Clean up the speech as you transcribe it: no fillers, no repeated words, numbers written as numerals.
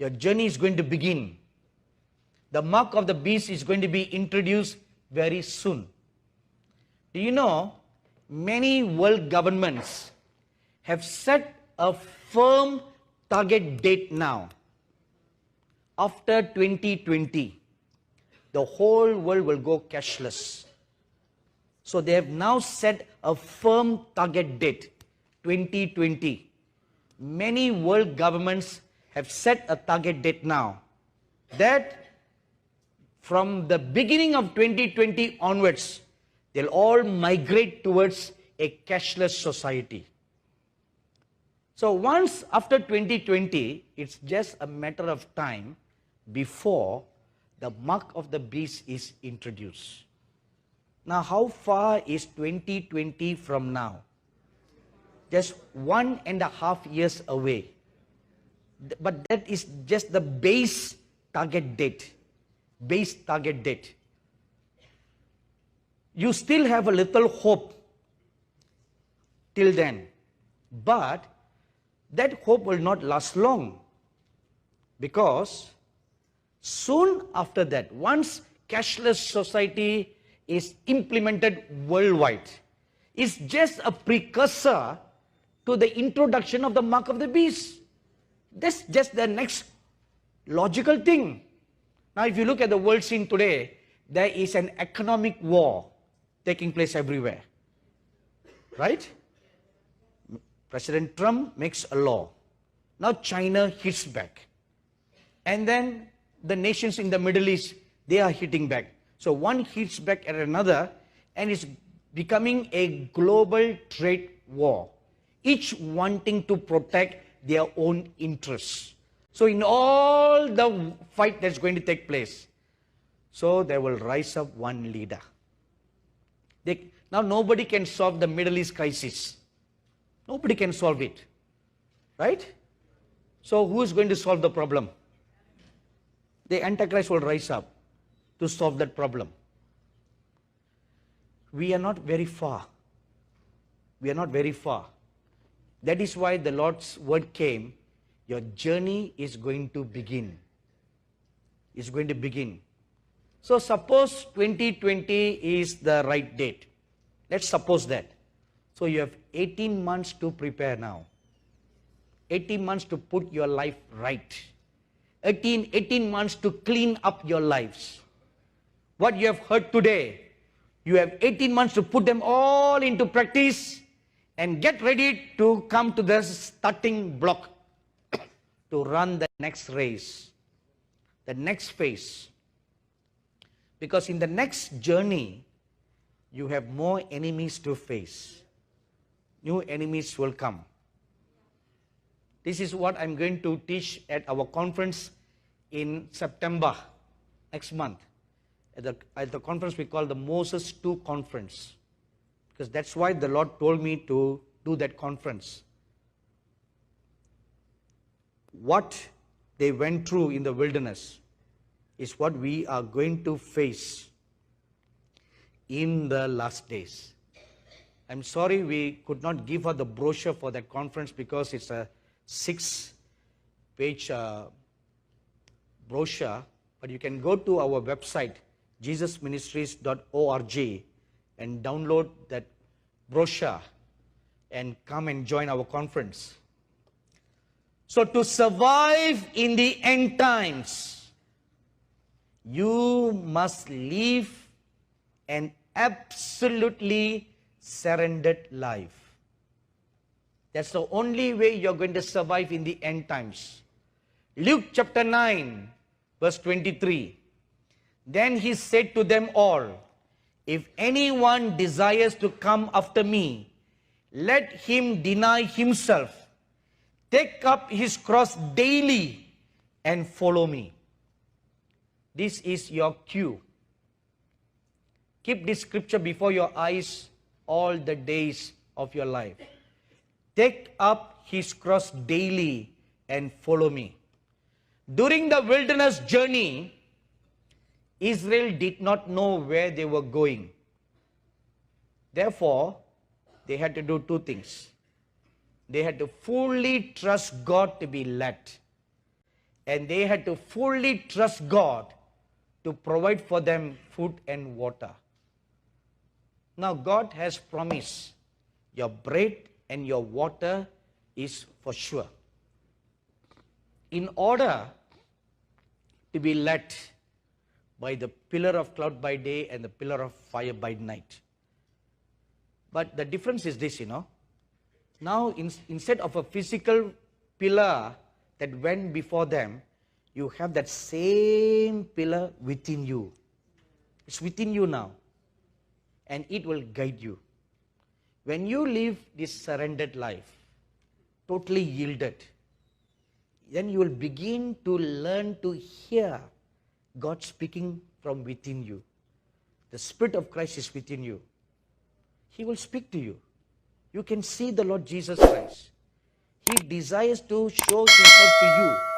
Your journey is going to begin. The mark of the beast is going to be introduced very soon. Do you know, many world governments have set a firm target date now. After 2020, the whole world will go cashless. So they have now set a firm target date, 2020. Many world governments have set a target date now that from the beginning of 2020 onwards, they'll all migrate towards a cashless society. So once after 2020, it's just a matter of time before the mark of the beast is introduced. Now, how far is 2020 from now? Just 1.5 years away. But that is just the base target date. Base target date. You still have a little hope till then. But that hope will not last long. Because soon after that, once cashless society is implemented worldwide, it's just a precursor to the introduction of the mark of the beast. That's just the next logical thing. Now, if you look at the world scene today, there is an economic war taking place everywhere. Right? President Trump makes a law. Now China hits back. And then the nations in the Middle East, they are hitting back. So one hits back at another, and it's becoming a global trade war, each wanting to protect their own interests. So in all the fight that's going to take place, so there will rise up one leader. Now nobody can solve the Middle East crisis. Nobody can solve it. Right? So who is going to solve the problem? The Antichrist will rise up to solve that problem. We are not very far. We are not very far. That is why the Lord's word came, your journey is going to begin. It's going to begin. So suppose 2020 is the right date. Let's suppose that. So you have 18 months to prepare now. 18 months to put your life right. 18 months to clean up your lives. What you have heard today, you have 18 months to put them all into practice and get ready to come to the starting block to run the next race, the next phase. Because in the next journey, you have more enemies to face. New enemies will come. This is what I'm going to teach at our conference in September, next month. At the conference we call the Moses 2 conference. Because that's why the Lord told me to do that conference. What they went through in the wilderness is what we are going to face in the last days. I'm sorry we could not give her the brochure for that conference because it's a 6-page brochure, but you can go to our website, jesusministries.org, and download that brochure and come and join our conference. So to survive in the end times, you must live an absolutely surrendered life. That's the only way you're going to survive in the end times. Luke chapter 9, verse 23. Then he said to them all, if anyone desires to come after me, let him deny himself, take up his cross daily, and follow me. This is your cue. Keep this scripture before your eyes all the days of your life. Take up his cross daily and follow me. During the wilderness journey, Israel did not know where they were going. Therefore, they had to do two things. They had to fully trust God to be led. And they had to fully trust God to provide for them food and water. Now God has promised your bread and your water is for sure. In order to be led by the pillar of cloud by day and the pillar of fire by night. But the difference is this, Now, instead of a physical pillar that went before them, you have that same pillar within you. It's within you now. And it will guide you. When you live this surrendered life, totally yielded, then you will begin to learn to hear God speaking from within you. The Spirit of Christ is within you. He will speak to you. You can see the Lord Jesus Christ. He desires to show himself to you